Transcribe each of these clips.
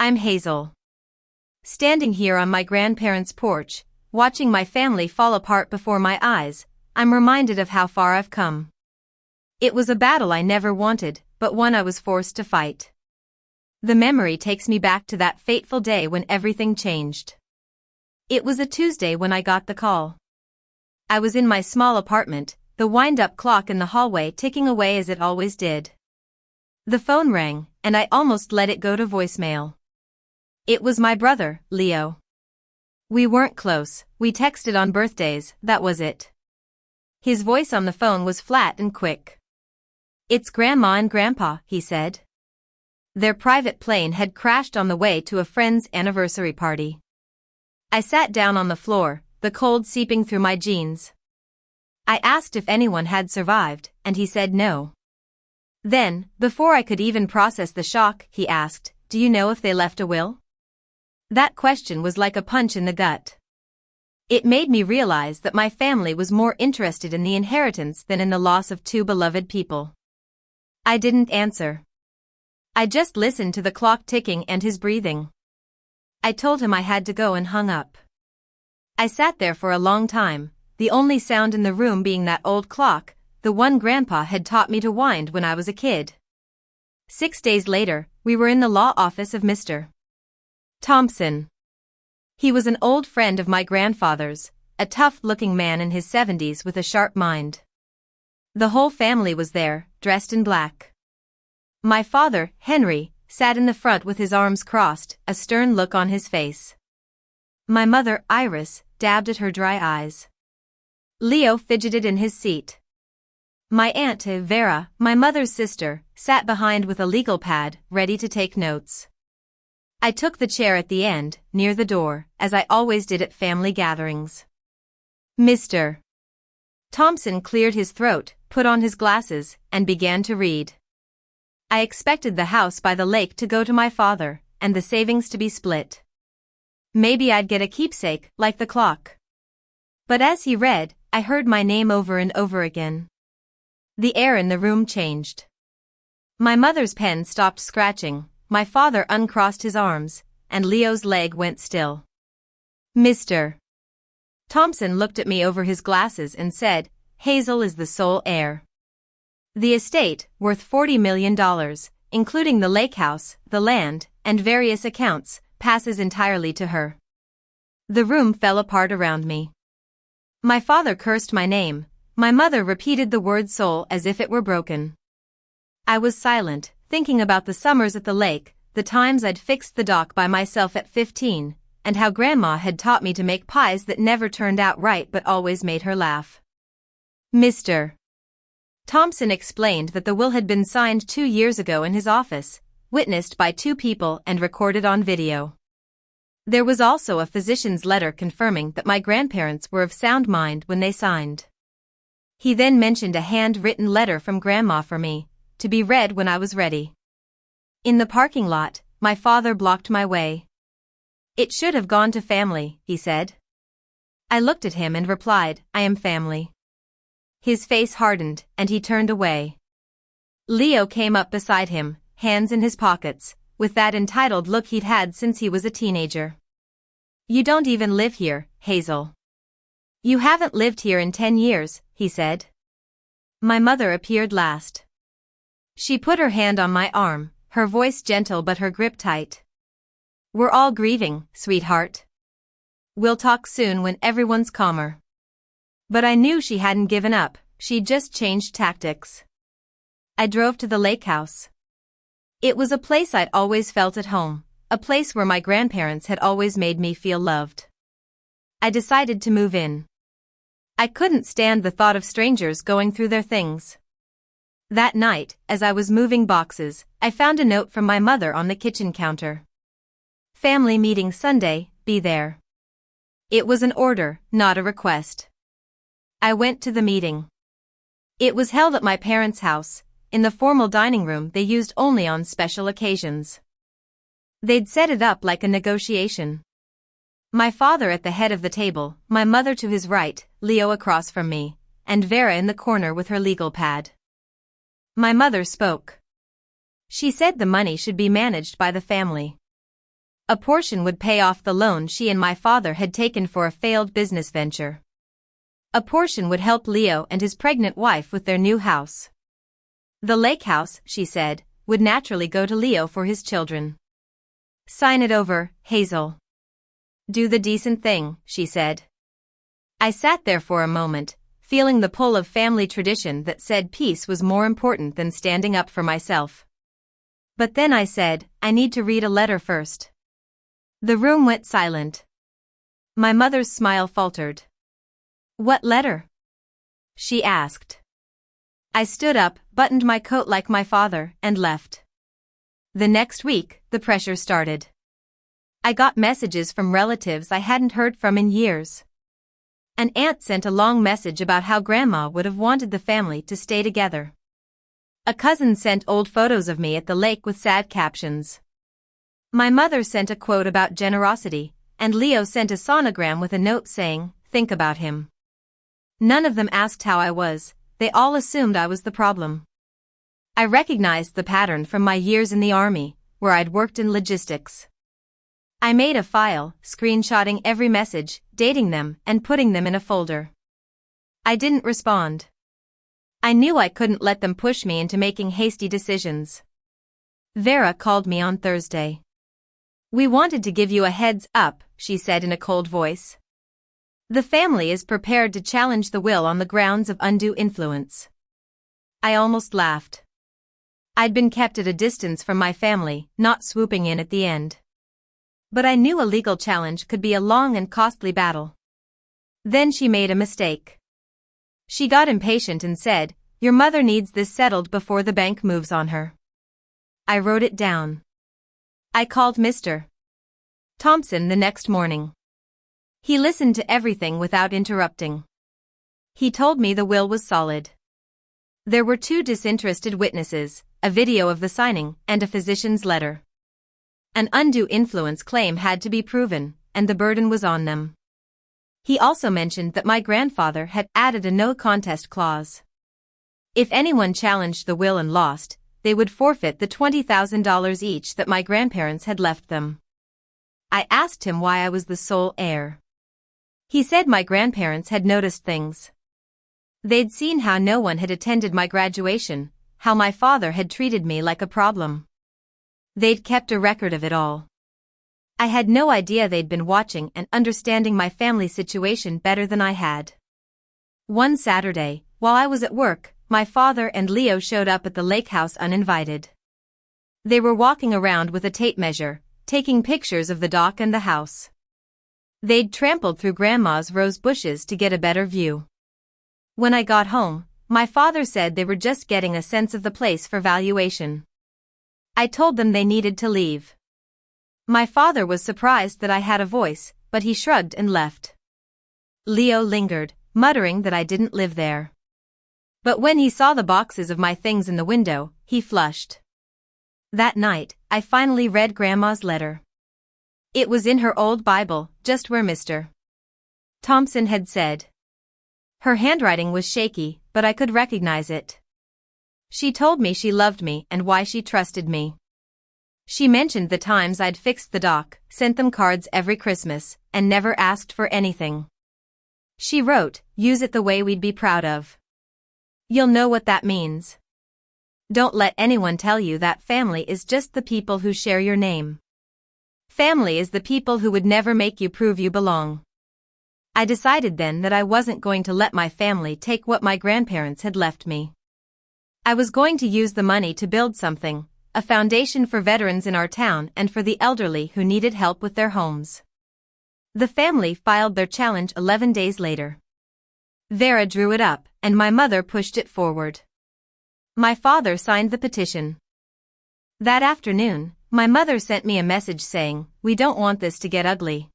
I'm Hazel. Standing here on my grandparents' porch, watching my family fall apart before my eyes, I'm reminded of how far I've come. It was a battle I never wanted, but one I was forced to fight. The memory takes me back to that fateful day when everything changed. It was a Tuesday when I got the call. I was in my small apartment, the wind-up clock in the hallway ticking away as it always did. The phone rang, and I almost let it go to voicemail. It was my brother, Leo. We weren't close, we texted on birthdays, that was it. His voice on the phone was flat and quick. "It's Grandma and Grandpa," he said. Their private plane had crashed on the way to a friend's anniversary party. I sat down on the floor, the cold seeping through my jeans. I asked if anyone had survived, and he said no. Then, before I could even process the shock, he asked, "Do you know if they left a will?" That question was like a punch in the gut. It made me realize that my family was more interested in the inheritance than in the loss of two beloved people. I didn't answer. I just listened to the clock ticking and his breathing. I told him I had to go and hung up. I sat there for a long time, the only sound in the room being that old clock, the one Grandpa had taught me to wind when I was a kid. 6 days later, we were in the law office of Mr. Thompson. He was an old friend of my grandfather's, a tough-looking man in his 70s with a sharp mind. The whole family was there, dressed in black. My father, Henry, sat in the front with his arms crossed, a stern look on his face. My mother, Iris, dabbed at her dry eyes. Leo fidgeted in his seat. My aunt, Vera, my mother's sister, sat behind with a legal pad, ready to take notes. I took the chair at the end, near the door, as I always did at family gatherings. Mr. Thompson cleared his throat, put on his glasses, and began to read. I expected the house by the lake to go to my father, and the savings to be split. Maybe I'd get a keepsake, like the clock. But as he read, I heard my name over and over again. The air in the room changed. My mother's pen stopped scratching. My father uncrossed his arms, and Leo's leg went still. Mr. Thompson looked at me over his glasses and said, "Hazel is the sole heir. The estate, worth $40 million, including the lake house, the land, and various accounts, passes entirely to her." The room fell apart around me. My father cursed my name. My mother repeated the word soul as if it were broken. I was silent, thinking about the summers at the lake, the times I'd fixed the dock by myself at 15, and how Grandma had taught me to make pies that never turned out right but always made her laugh. Mr. Thompson explained that the will had been signed 2 years ago in his office, witnessed by 2 people and recorded on video. There was also a physician's letter confirming that my grandparents were of sound mind when they signed. He then mentioned a hand-written letter from Grandma for me, to be read when I was ready. In the parking lot, my father blocked my way. "It should have gone to family," he said. I looked at him and replied, "I am family." His face hardened, and he turned away. Leo came up beside him, hands in his pockets, with that entitled look he'd had since he was a teenager. "You don't even live here, Hazel. You haven't lived here in 10 years, he said. My mother appeared last. She put her hand on my arm, her voice gentle but her grip tight. "We're all grieving, sweetheart. We'll talk soon when everyone's calmer." But I knew she hadn't given up, she'd just changed tactics. I drove to the lake house. It was a place I'd always felt at home, a place where my grandparents had always made me feel loved. I decided to move in. I couldn't stand the thought of strangers going through their things. That night, as I was moving boxes, I found a note from my mother on the kitchen counter. "Family meeting Sunday, be there." It was an order, not a request. I went to the meeting. It was held at my parents' house, in the formal dining room they used only on special occasions. They'd set it up like a negotiation. My father at the head of the table, my mother to his right, Leo across from me, and Vera in the corner with her legal pad. My mother spoke. She said the money should be managed by the family. A portion would pay off the loan she and my father had taken for a failed business venture. A portion would help Leo and his pregnant wife with their new house. The lake house, she said, would naturally go to Leo for his children. Sign it over, Hazel. Do the decent thing, she said. I sat there for a moment, feeling the pull of family tradition that said peace was more important than standing up for myself. But then I said, I need to read a letter first. The room went silent. My mother's smile faltered. What letter? She asked. I stood up, buttoned my coat like my father, and left. The next week, the pressure started. I got messages from relatives I hadn't heard from in years. An aunt sent a long message about how Grandma would have wanted the family to stay together. A cousin sent old photos of me at the lake with sad captions. My mother sent a quote about generosity, and Leo sent a sonogram with a note saying, think about him. None of them asked how I was, they all assumed I was the problem. I recognized the pattern from my years in the army, where I'd worked in logistics. I made a file, screenshotting every message, dating them, and putting them in a folder. I didn't respond. I knew I couldn't let them push me into making hasty decisions. Vera called me on Thursday. We wanted to give you a heads up, she said in a cold voice. The family is prepared to challenge the will on the grounds of undue influence. I almost laughed. I'd been kept at a distance from my family, not swooping in at the end. But I knew a legal challenge could be a long and costly battle. Then she made a mistake. She got impatient and said, your mother needs this settled before the bank moves on her. I wrote it down. I called Mr. Thompson the next morning. He listened to everything without interrupting. He told me the will was solid. There were 2 disinterested witnesses, a video of the signing, and a physician's letter. An undue influence claim had to be proven, and the burden was on them. He also mentioned that my grandfather had added a no contest clause. If anyone challenged the will and lost, they would forfeit the $20,000 each that my grandparents had left them. I asked him why I was the sole heir. He said my grandparents had noticed things. They'd seen how no one had attended my graduation, how my father had treated me like a problem. They'd kept a record of it all. I had no idea they'd been watching and understanding my family situation better than I had. One Saturday, while I was at work, my father and Leo showed up at the lake house uninvited. They were walking around with a tape measure, taking pictures of the dock and the house. They'd trampled through Grandma's rose bushes to get a better view. When I got home, my father said they were just getting a sense of the place for valuation. I told them they needed to leave. My father was surprised that I had a voice, but he shrugged and left. Leo lingered, muttering that I didn't live there. But when he saw the boxes of my things in the window, he flushed. That night, I finally read Grandma's letter. It was in her old Bible, just where Mr. Thompson had said. Her handwriting was shaky, but I could recognize it. She told me she loved me and why she trusted me. She mentioned the times I'd fixed the dock, sent them cards every Christmas, and never asked for anything. She wrote, use it the way we'd be proud of. You'll know what that means. Don't let anyone tell you that family is just the people who share your name. Family is the people who would never make you prove you belong. I decided then that I wasn't going to let my family take what my grandparents had left me. I was going to use the money to build something, a foundation for veterans in our town and for the elderly who needed help with their homes. The family filed their challenge 11 days later. Vera drew it up, and my mother pushed it forward. My father signed the petition. That afternoon, my mother sent me a message saying, we don't want this to get ugly.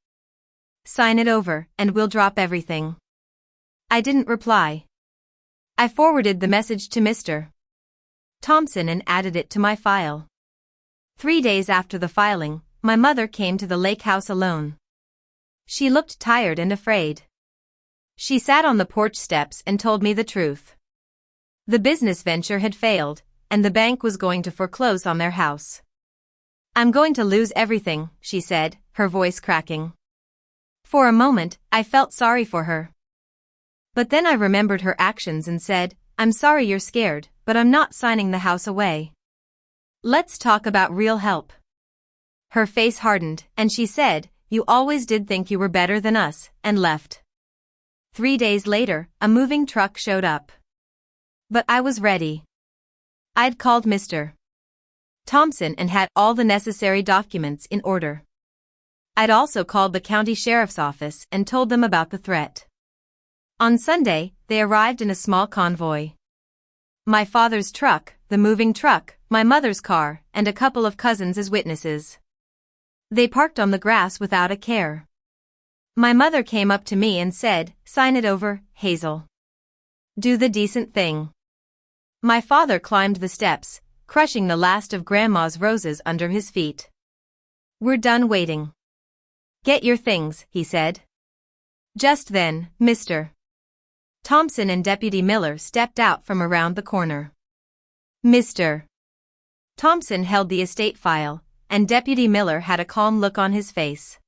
Sign it over, and we'll drop everything. I didn't reply. I forwarded the message to Mr. Thompson and added it to my file. 3 days after the filing, my mother came to the lake house alone. She looked tired and afraid. She sat on the porch steps and told me the truth. The business venture had failed, and the bank was going to foreclose on their house. I'm going to lose everything, she said, her voice cracking. For a moment, I felt sorry for her. But then I remembered her actions and said, I'm sorry you're scared, but I'm not signing the house away. Let's talk about real help. Her face hardened, and she said, you always did think you were better than us, and left. 3 days later, a moving truck showed up. But I was ready. I'd called Mr. Thompson and had all the necessary documents in order. I'd also called the county sheriff's office and told them about the threat. On Sunday, they arrived in a small convoy. My father's truck, the moving truck, my mother's car, and a couple of cousins as witnesses. They parked on the grass without a care. My mother came up to me and said, sign it over, Hazel. Do the decent thing. My father climbed the steps, crushing the last of Grandma's roses under his feet. We're done waiting. Get your things, he said. Just then, Mr. Thompson and Deputy Miller stepped out from around the corner. Mr. Thompson held the estate file, and Deputy Miller had a calm look on his face.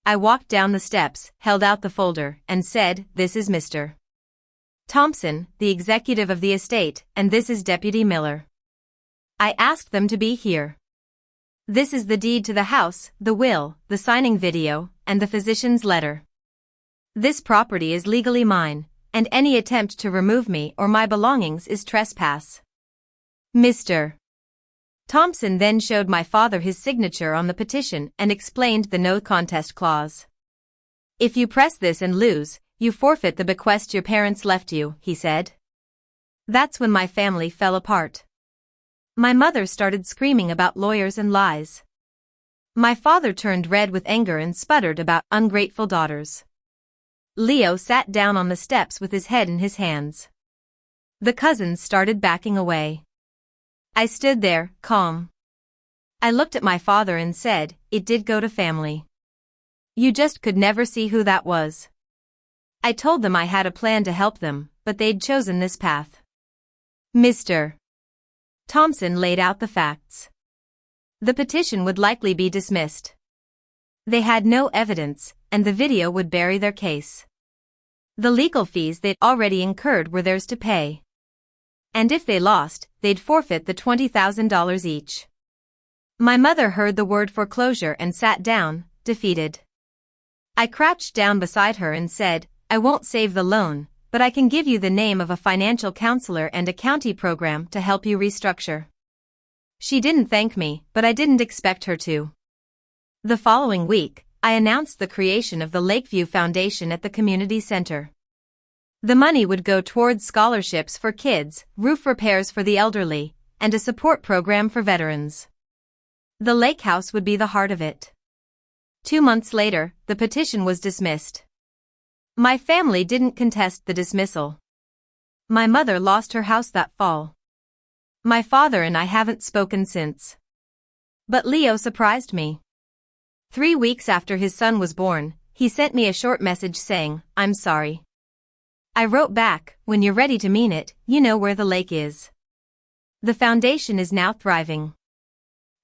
I walked down the steps, held out the folder, and said, this is Mr. Thompson, the executive of the estate, and this is Deputy Miller. I asked them to be here. This is the deed to the house, the will, the signing video, and the physician's letter. This property is legally mine, and any attempt to remove me or my belongings is trespass. Mr. Thompson then showed my father his signature on the petition and explained the no contest clause. If you press this and lose, you forfeit the bequest your parents left you, he said. That's when my family fell apart. My mother started screaming about lawyers and lies. My father turned red with anger and sputtered about ungrateful daughters. Leo sat down on the steps with his head in his hands. The cousins started backing away. I stood there, calm. I looked at my father and said, it did go to family. You just could never see who that was. I told them I had a plan to help them, but they'd chosen this path. Mr. Thompson laid out the facts. The petition would likely be dismissed. They had no evidence, and the video would bury their case. The legal fees they'd already incurred were theirs to pay. And if they lost, they'd forfeit the $20,000 each. My mother heard the word foreclosure and sat down, defeated. I crouched down beside her and said, I won't save the loan, but I can give you the name of a financial counselor and a county program to help you restructure. She didn't thank me, but I didn't expect her to. The following week, I announced the creation of the Lakeview Foundation at the community center. The money would go towards scholarships for kids, roof repairs for the elderly, and a support program for veterans. The lake house would be the heart of it. 2 months later, the petition was dismissed. My family didn't contest the dismissal. My mother lost her house that fall. My father and I haven't spoken since. But Leo surprised me. 3 weeks after his son was born, he sent me a short message saying, I'm sorry. I wrote back, when you're ready to mean it, you know where the lake is. The foundation is now thriving.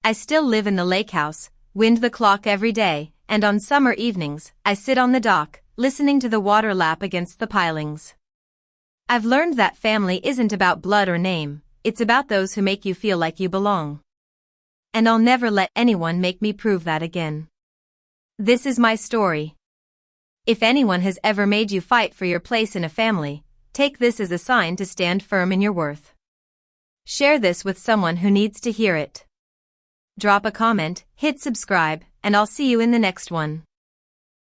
I still live in the lake house, wind the clock every day, and on summer evenings, I sit on the dock, listening to the water lap against the pilings. I've learned that family isn't about blood or name, it's about those who make you feel like you belong. And I'll never let anyone make me prove that again. This is my story. If anyone has ever made you fight for your place in a family, take this as a sign to stand firm in your worth. Share this with someone who needs to hear it. Drop a comment, hit subscribe, and I'll see you in the next one.